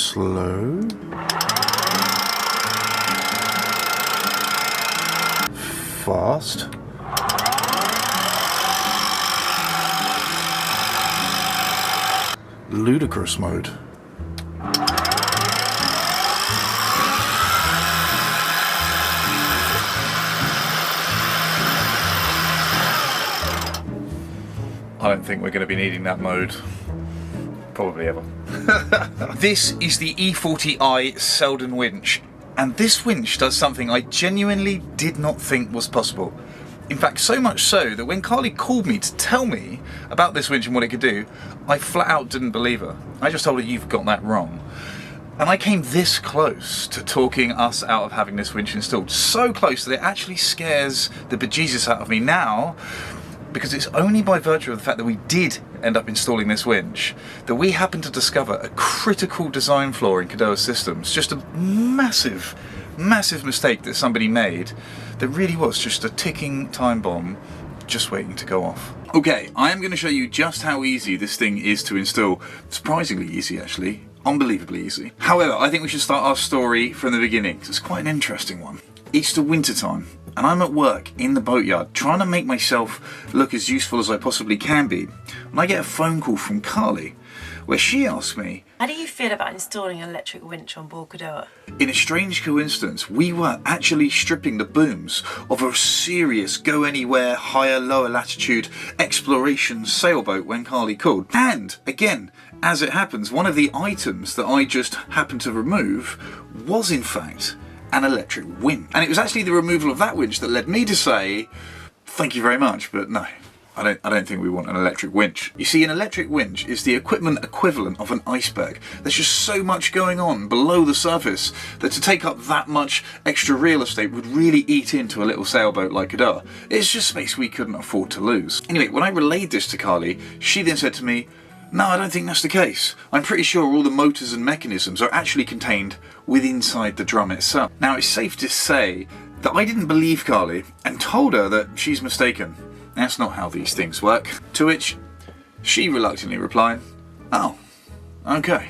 Slow. Fast. Ludicrous mode. I don't think we're going to be needing that mode probably ever. This is the E40i Selden winch, and this winch does something I genuinely did not think was possible. In fact, so much so that when Carly called me to tell me about this winch and what it could do, I flat out didn't believe her. I just told her, you've got that wrong. And I came this close to talking us out of having this winch installed. So close that it actually scares the bejesus out of me now, because it's only by virtue of the fact that we did end up installing this winch that we happened to discover a critical design flaw in Cadohas systems. Just a massive, massive mistake that somebody made that really was just a ticking time bomb just waiting to go off. Okay, I am going to show you just how easy this thing is to install. Surprisingly easy, actually. Unbelievably easy. However, I think we should start our story from the beginning, because it's quite an interesting one. It's the winter time, and I'm at work in the boatyard trying to make myself look as useful as I possibly can be, when I get a phone call from Carly where she asks me, how do you feel about installing an electric winch on board Cadohas? In a strange coincidence, we were actually stripping the booms of a serious go anywhere higher lower latitude exploration sailboat when Carly called. And again, as it happens, one of the items that I just happened to remove was in fact an electric winch. And it was actually the removal of that winch that led me to say, thank you very much, but no. I don't think we want an electric winch. You see, an electric winch is the equipment equivalent of an iceberg. There's just so much going on below the surface that to take up that much extra real estate would really eat into a little sailboat like Cadohas. It's just space we couldn't afford to lose. Anyway, when I relayed this to Carly, she then said to me, no, I don't think that's the case. I'm pretty sure all the motors and mechanisms are actually contained within inside the drum itself. Now, it's safe to say that I didn't believe Carly and told her that she's mistaken. That's not how these things work. To which she reluctantly replied, oh, okay.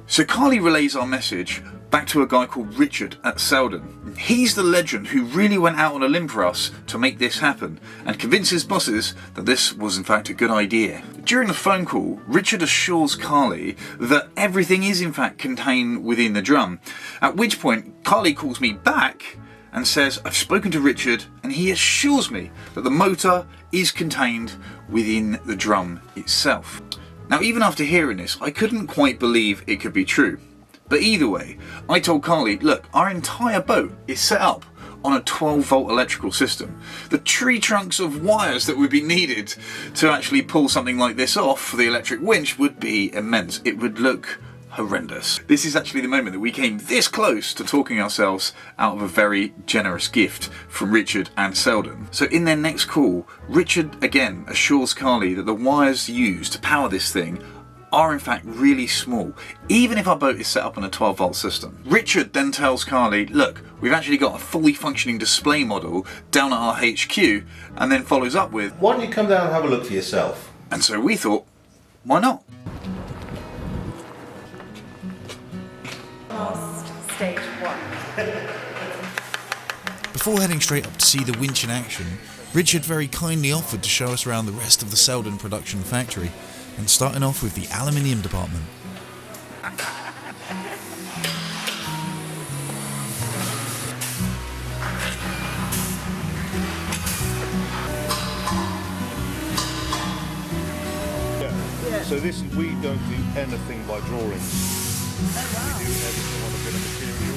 So Carly relays our message back to a guy called Richard at Selden. He's the legend who really went out on a limb for us to make this happen and convince his bosses that this was in fact a good idea. During the phone call, Richard assures Carly that everything is in fact contained within the drum, at which point Carly calls me back and says, I've spoken to Richard and he assures me that the motor is contained within the drum itself. Now, even after hearing this, I couldn't quite believe it could be true. But either way, I told Carly, look, our entire boat is set up on a 12-volt electrical system. The tree trunks of wires that would be needed to actually pull something like this off for the electric winch would be immense. It would look horrendous. This is actually the moment that we came this close to talking ourselves out of a very generous gift from Richard and Selden. So in their next call, Richard again assures Carly that the wires used to power this thing are in fact really small, even if our boat is set up on a 12-volt system. Richard then tells Carly, look, we've actually got a fully functioning display model down at our HQ, and then follows up with, why don't you come down and have a look for yourself? And so we thought, why not? Stage 1. Before heading straight up to see the winch in action, Richard very kindly offered to show us around the rest of the Selden production factory, and starting off with the aluminium department. Yeah. So this is, we don't do anything by drawings. We do everything on a bit of material.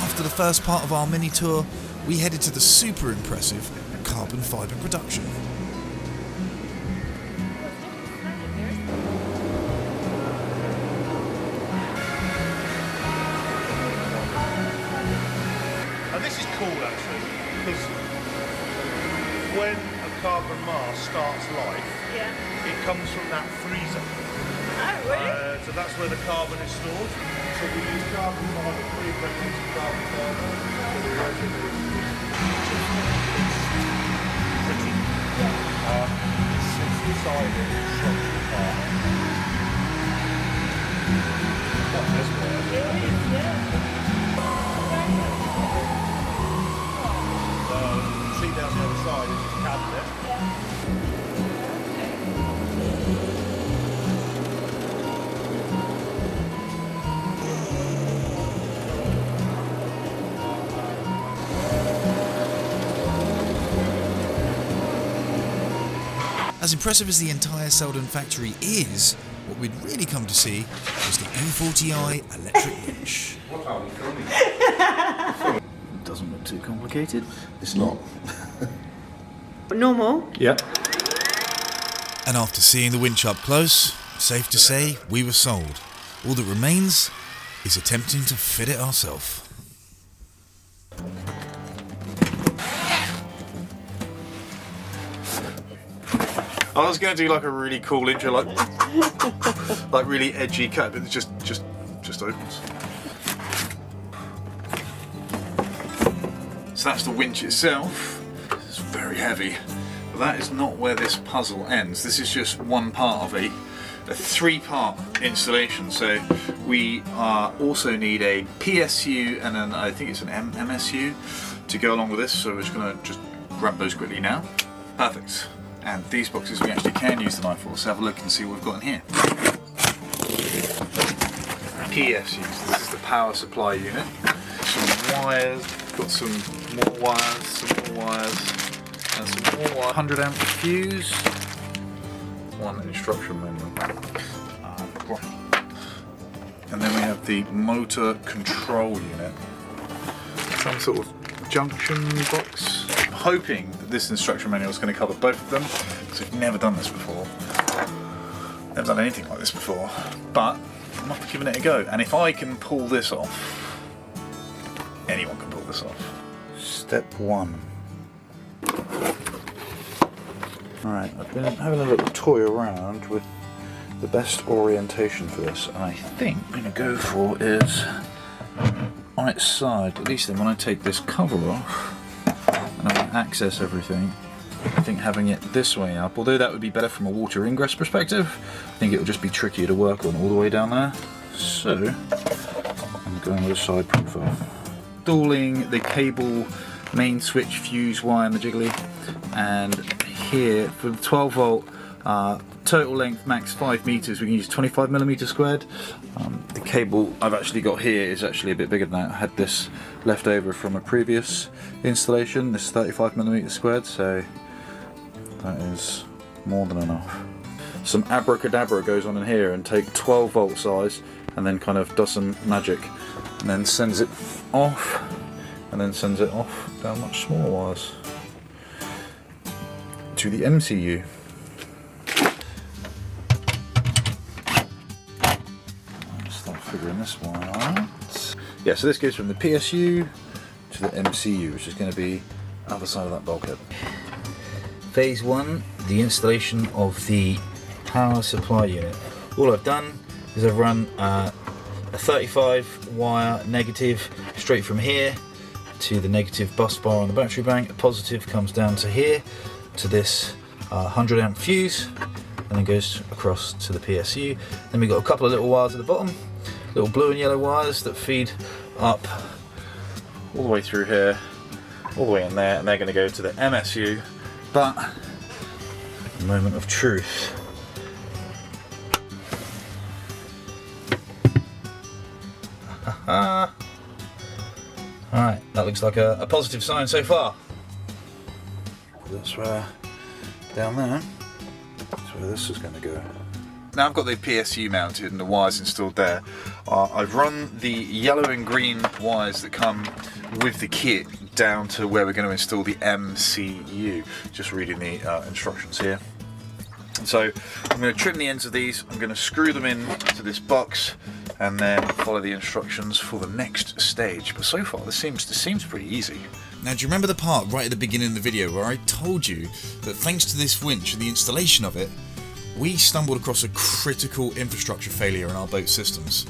After the first part of our mini tour, we headed to the super impressive carbon fibre production. And this is cool actually, because when a carbon mast starts life, it comes from that freezer. Oh, really? So that's where the carbon is stored. So we use carbon fibre, pre-impregnated carbon fibre. So the resin is pretty. It sits inside it, structural See down the other side is just cabinet. As impressive as the entire Selden factory is, what we'd really come to see was the E40i electric winch. Doesn't look too complicated. It's not. Normal. Yep. And after seeing the winch up close, safe to say we were sold. All that remains is attempting to fit it ourselves. I was going to do like a really cool intro, like really edgy cut, but it just opens. So that's the winch itself. It's very heavy, but that is not where this puzzle ends. This is just one part of a three-part installation. So we also need a PSU and then I think it's an MSU to go along with this. So we're just going to just grab those quickly now. Perfect. And these boxes we actually can use the knife for, so have a look and see what we've got in here. PSUs, this is the power supply unit. Some wires, got some more wires, and some more wires. 100 amp fuse, one instruction manual. And then we have the motor control unit. Some sort of junction box. I'm hoping that this instruction manual is going to cover both of them, because we've never done this before. Never done anything like this before, but I'm not giving it a go. And if I can pull this off, anyone can pull this off. Step one. Alright, I've been having a little toy around with the best orientation for this, and I think what I'm going to go for is on its side. At least then when I take this cover off and I access everything, I think having it this way up, although that would be better from a water ingress perspective, I think it would just be trickier to work on all the way down there. So I'm going with a side profile. Installing the cable, main switch, fuse, wire and the jiggly, and here for the 12 volt total length max 5 meters, we can use 25mm squared. The cable I've actually got here is actually a bit bigger than that. I had this left over from a previous installation. This is 35mm squared, so that is more than enough. Some abracadabra goes on in here and take 12 volt size and then kind of does some magic and then sends it off and then sends it off down much smaller wires to the MCU. Start figuring this one out. Yeah, so this goes from the PSU to the MCU, which is going to be other side of that bulkhead. Phase 1, the installation of the power supply unit. All I've done is I've run a 35 wire negative straight from here to the negative bus bar on the battery bank. A positive comes down to here to this 100 amp fuse and then goes across to the PSU. Then we've got a couple of little wires at the bottom, little blue and yellow wires that feed up all the way through here, all the way in there, and they're going to go to the MSU. But a moment of truth. Alright, that looks like a positive sign so far. That's where, down there, that's where this is going to go. Now I've got the PSU mounted and the wires installed there. I've run the yellow and green wires that come with the kit down to where we're going to install the MCU. Just reading the instructions here. So I'm going to trim the ends of these, I'm going to screw them in to this box and then follow the instructions for the next stage. But so far this seems pretty easy. Now, do you remember the part right at the beginning of the video where I told you that thanks to this winch and the installation of it, we stumbled across a critical infrastructure failure in our boat systems?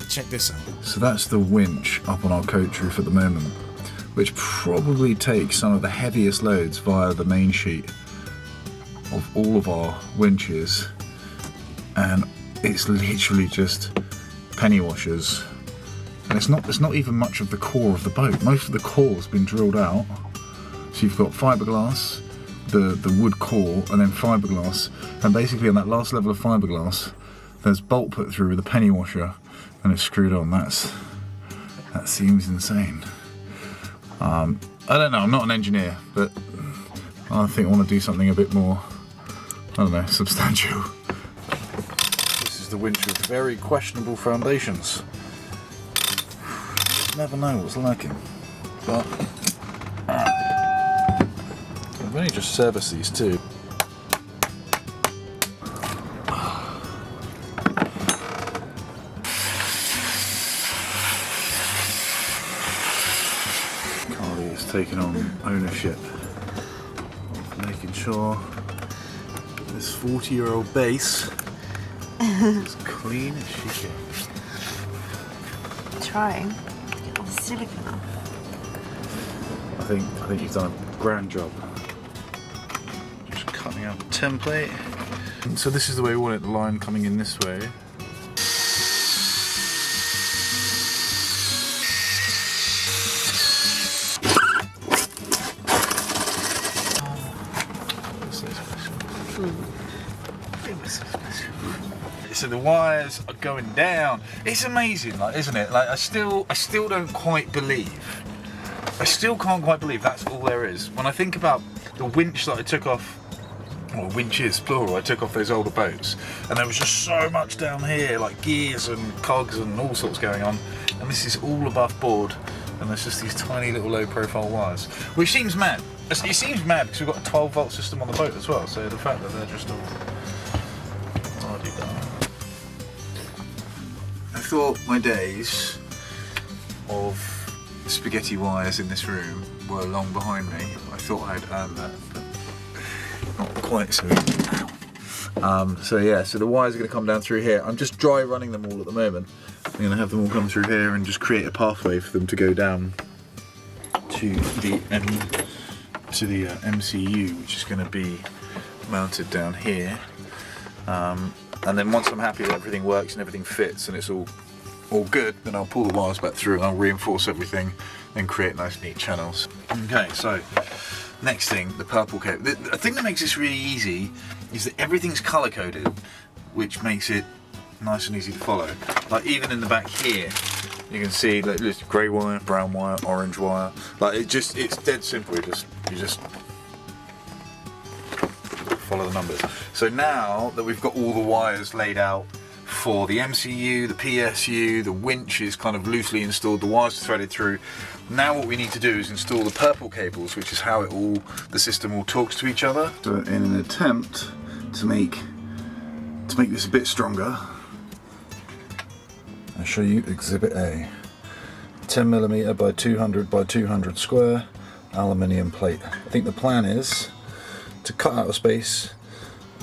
Check this out. So that's the winch up on our coach roof at the moment, which probably takes some of the heaviest loads via the main sheet of all of our winches and it's literally just penny washers. And it's not even much of the core of the boat. Most of the core's been drilled out. So you've got fiberglass, the wood core, and then fiberglass. And basically on that last level of fiberglass, there's bolt put through with a penny washer, and it's screwed on. That seems insane. I don't know, I'm not an engineer, but I think I want to do something a bit more, I don't know, substantial. This is the winch with very questionable foundations. Never know what's lurking, but I've only just serviced these two. Carly is taking on ownership of making sure this 40-year-old base is as clean as she can. Trying to get all the silicone off. I think you've done a grand job. Just cutting out the template. So this is the way we want it, the line coming in this way. So the wires are going down. It's amazing, like, isn't it? Like, I still don't quite believe. I still can't quite believe that's all there is. When I think about the winch that I took off, or winches plural, I took off those older boats, and there was just so much down here, like gears and cogs and all sorts going on, and this is all above board, and there's just these tiny little low-profile wires, which seems mad. It seems mad because we've got a 12-volt system on the boat as well. So the fact that they're just all already done. I thought my days of spaghetti wires in this room were long behind me. I thought I'd earned that, but not quite so easy. So yeah, so the wires are going to come down through here. I'm just dry running them all at the moment. I'm going to have them all come through here and just create a pathway for them to go down to the MCU, which is going to be mounted down here. And then once I'm happy that everything works and everything fits and it's all good, then I'll pull the wires back through and I'll reinforce everything and create nice neat channels. Okay, so next thing, the purple cable. The thing that makes this really easy is that everything's color coded, which makes it nice and easy to follow. Like even in the back here, you can see like there's grey wire, brown wire, orange wire. Like it's dead simple. You just follow the numbers. So now that we've got all the wires laid out for the MCU, the PSU, the winch is kind of loosely installed, the wires are threaded through. Now what we need to do is install the purple cables, which is how the system all talks to each other. So in an attempt to make this a bit stronger, I'll show you Exhibit A. 10mm by 200 by 200 square aluminium plate. I think the plan is to cut out a space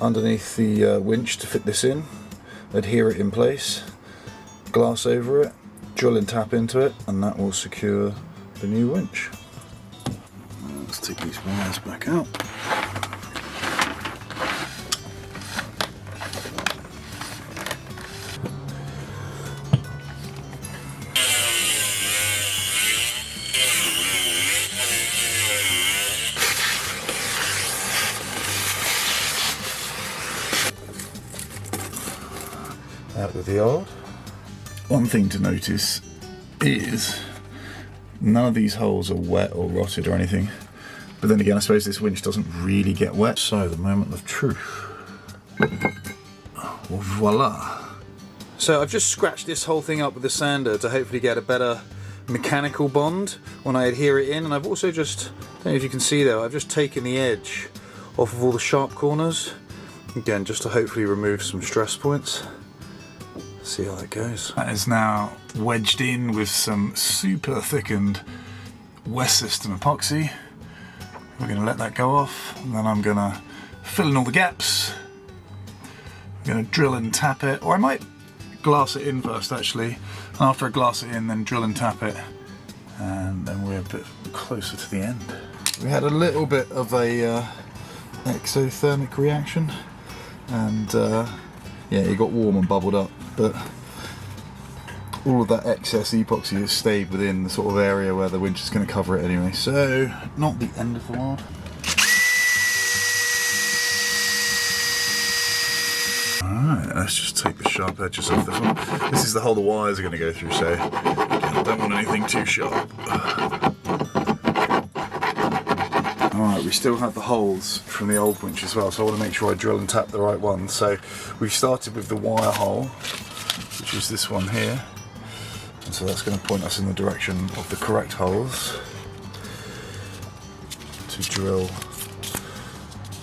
underneath the winch to fit this in, adhere it in place, glass over it, drill and tap into it, and that will secure the new winch. Let's take these wires back out. Out with the old. One thing to notice is none of these holes are wet or rotted or anything, but then again I suppose this winch doesn't really get wet. So the moment of truth. Well, voila. So I've just scratched this whole thing up with the sander to hopefully get a better mechanical bond when I adhere it in, and I've also just, I don't know if you can see there, I've just taken the edge off of all the sharp corners, again just to hopefully remove some stress points. See how that goes. That is now wedged in with some super thickened West System epoxy. We're going to let that go off, and then I'm going to fill in all the gaps. I'm going to drill and tap it, or I might glass it in first actually, and after I glass it in then drill and tap it, and then we're a bit closer to the end. We had a little bit of a exothermic reaction, and yeah, it got warm and bubbled up, but all of that excess epoxy has stayed within the sort of area where the winch is going to cover it anyway, so not the end of the world. Alright, let's just take the sharp edges off this one. This is the hole the wires are going to go through, so again, I don't want anything too sharp. Alright, we still have the holes from the old winch as well, so I want to make sure I drill and tap the right one. So we've started with the wire hole, which is this one here. And so that's going to point us in the direction of the correct holes to drill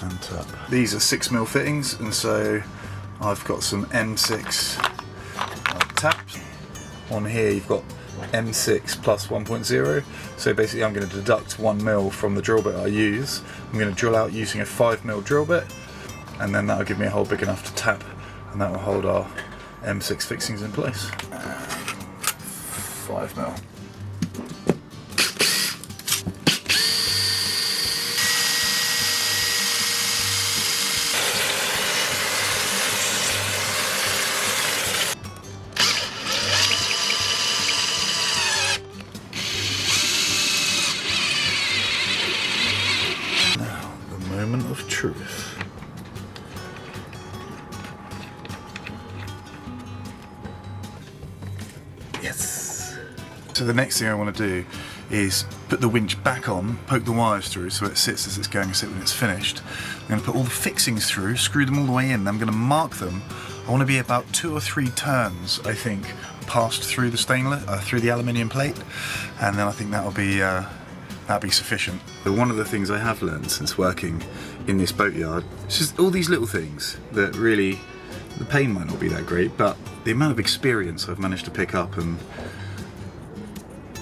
and tap. These are 6mm fittings, and so I've got some M6 taps. On here you've got M6 plus 1.0, so basically I'm going to deduct 1mm from the drill bit I use. I'm going to drill out using a 5mm drill bit, and then that'll give me a hole big enough to tap, and that will hold our M6 fixings in place. 5mm. Now, the moment of truth. Yes. So the next thing I want to do is put the winch back on, poke the wires through so it sits as it's going to sit when it's finished. I'm going to put all the fixings through, screw them all the way in, then I'm going to mark them. I want to be about 2 or 3 turns, I think, passed through the stainless, through the aluminium plate, and then I think that'll be sufficient. But one of the things I have learned since working in this boatyard is just all these little things that really, the pain might not be that great, but the amount of experience I've managed to pick up and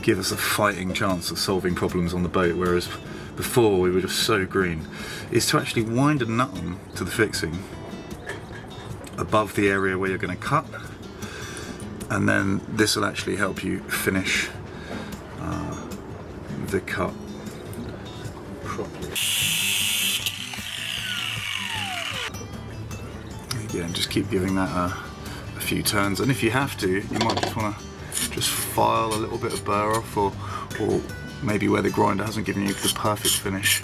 give us a fighting chance of solving problems on the boat, whereas before we were just so green, is to actually wind a nut on to the fixing above the area where you're going to cut, and then this will actually help you finish the cut properly. Again, just keep giving that a few turns, and if you have to, you might just want to just file a little bit of burr off, or maybe where the grinder hasn't given you the perfect finish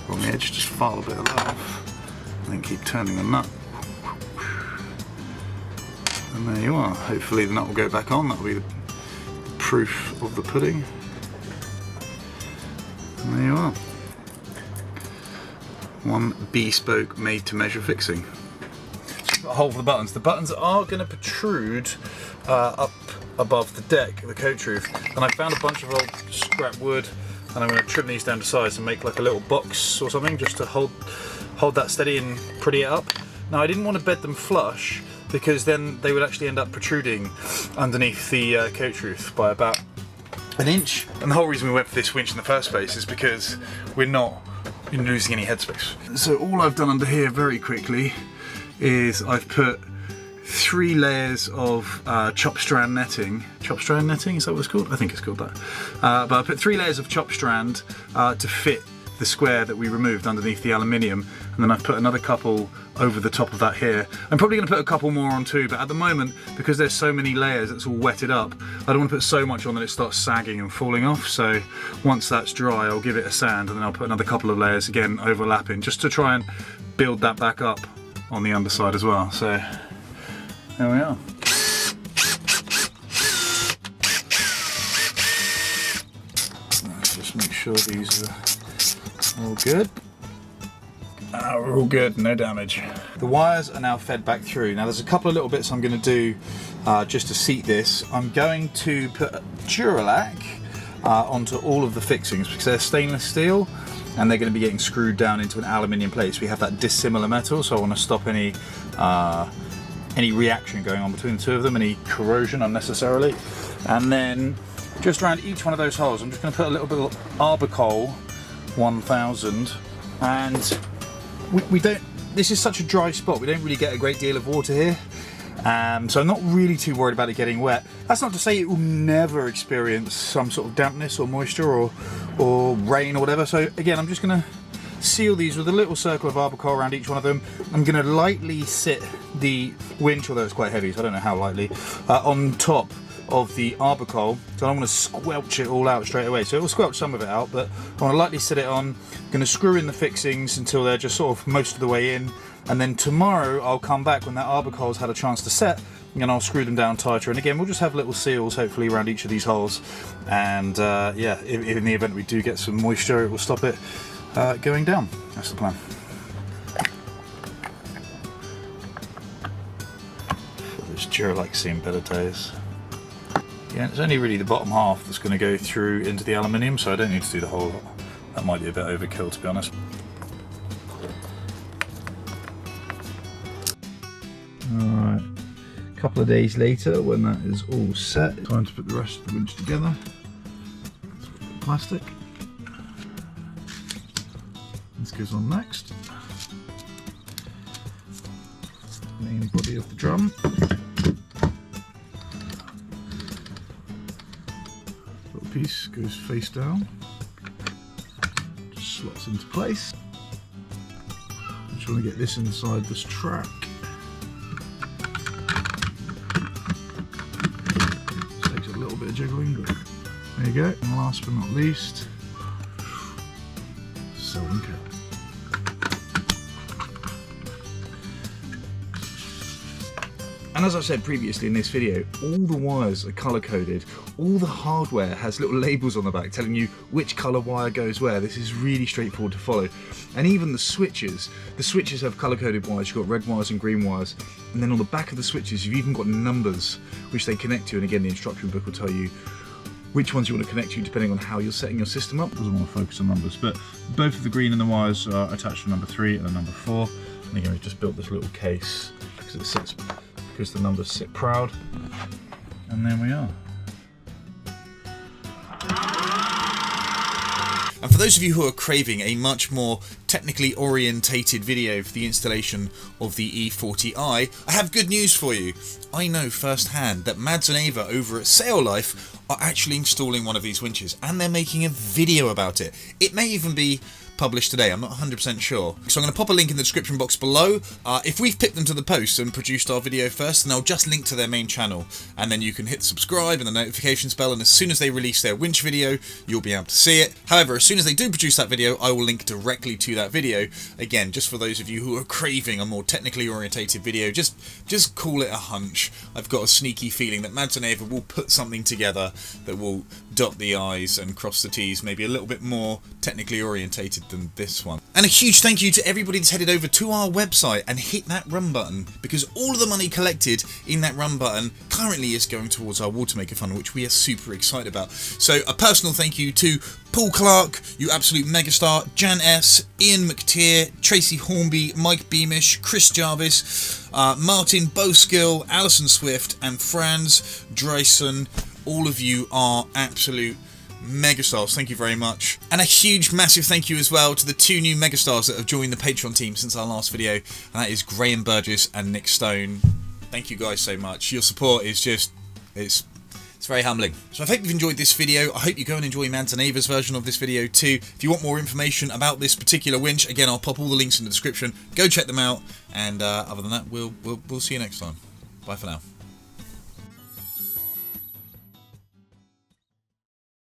on the edge, just file a bit of that off, and then keep turning the nut. And there you are. Hopefully the nut will go back on. That'll be the proof of the pudding. And there you are. One bespoke made-to-measure fixing. Got a hole for the buttons. The buttons are going to protrude up above the deck, the coach roof. And I found a bunch of old scrap wood, and I'm going to trim these down to size and make like a little box or something just to hold that steady and pretty it up. Now I didn't want to bed them flush, because then they would actually end up protruding underneath the coach roof by about 1 inch. And the whole reason we went for this winch in the first place is because we're not losing any headspace. So all I've done under here very quickly is I've put 3 layers of chop strand netting. Chop strand netting, is that what it's called? I think it's called that. But I put 3 layers of chop strand to fit the square that we removed underneath the aluminium, and then I've put another couple over the top of that here. I'm probably going to put a couple more on too, but at the moment, because there's so many layers, it's all wetted up, I don't want to put so much on that it starts sagging and falling off. So once that's dry, I'll give it a sand, and then I'll put another couple of layers, again overlapping, just to try and build that back up on the underside as well. So there we are. Let's just make sure these are all good. We're all good, no damage. The wires are now fed back through. Now there's a couple of little bits I'm going to do just to seat this. I'm going to put Duralac onto all of the fixings because they're stainless steel and they're going to be getting screwed down into an aluminium plate. So we have that dissimilar metal, so I want to stop any reaction going on between the two of them, any corrosion unnecessarily. And then just around each one of those holes, I'm just going to put a little bit of Arbocol 1000, and we don't, this is such a dry spot, we don't really get a great deal of water here, so I'm not really too worried about it getting wet. That's not to say it will never experience some sort of dampness or moisture or rain or whatever. So again, I'm just going to seal these with a little circle of Arbocol around each one of them. I'm going to lightly sit the winch, although it's quite heavy, so I don't know how lightly, on top of the arbicole. So I'm going to squelch it all out straight away. So it will squelch some of it out, but I want to lightly set it on. I'm going to screw in the fixings until they're just sort of most of the way in, and then tomorrow I'll come back when that arbicole's had a chance to set, and I'll screw them down tighter. And again, we'll just have little seals hopefully around each of these holes, and yeah, if in the event we do get some moisture, it will stop it going down. That's the plan. This Duralax seen better days. Yeah, it's only really the bottom half that's going to go through into the aluminium, so I don't need to do the whole lot. That might be a bit overkill, to be honest. Alright, a couple of days later, when that is all set, time to put the rest of the winch together. Let's put the plastic. This goes on next. Main body of the drum. Piece goes face down, just slots into place. I'm trying to get this inside this track. This takes a little bit of jiggling, but there you go. And last but not least, Selden cap. And as I said previously in this video, all the wires are colour coded. All the hardware has little labels on the back telling you which colour wire goes where. This is really straightforward to follow. And even the switches have colour coded wires. You've got red wires and green wires. And then on the back of the switches, you've even got numbers which they connect to. And again, the instruction book will tell you which ones you want to connect to depending on how you're setting your system up. Doesn't want to focus on numbers, but both of the green and the wires are attached to number 3 and a number 4. And again, we've just built this little case because it sits, because the numbers sit proud, and there we are. And for those of you who are craving a much more technically orientated video for the installation of the E40i, I have good news for you. I know firsthand that Mads and Ava over at Sail Life are actually installing one of these winches, and they're making a video about it. It may even be published today, I'm not 100% sure. So I'm going to pop a link in the description box below. If we've picked them to the post and produced our video first, then I'll just link to their main channel, and then you can hit subscribe and the notifications bell, and as soon as they release their winch video, you'll be able to see it. However, as soon as they do produce that video, I will link directly to that video. Again, just for those of you who are craving a more technically orientated video, just call it a hunch. I've got a sneaky feeling that Mads and Ava will put something together that will dot the I's and cross the T's, maybe a little bit more technically orientated than this one. And a huge thank you to everybody that's headed over to our website and hit that run button, because all of the money collected in that run button currently is going towards our Watermaker Fund, which we are super excited about. So a personal thank you to Paul Clark, you absolute megastar, Jan S, Ian McTeer, Tracy Hornby, Mike Beamish, Chris Jarvis, Martin Boskill, Alison Swift, and Franz Dreisen. All of you are absolute megastars, thank you very much. And a huge massive thank you as well to the 2 new megastars that have joined the Patreon team since our last video, and that is Graham Burgess and Nick Stone. Thank you guys so much. Your support is just, it's very humbling. So I hope you've enjoyed this video. I hope you go and enjoy Mads and Ava's version of this video too. If you want more information about this particular winch, again, I'll pop all the links in the description. Go check them out, and other than that, we'll see you next time. Bye for now.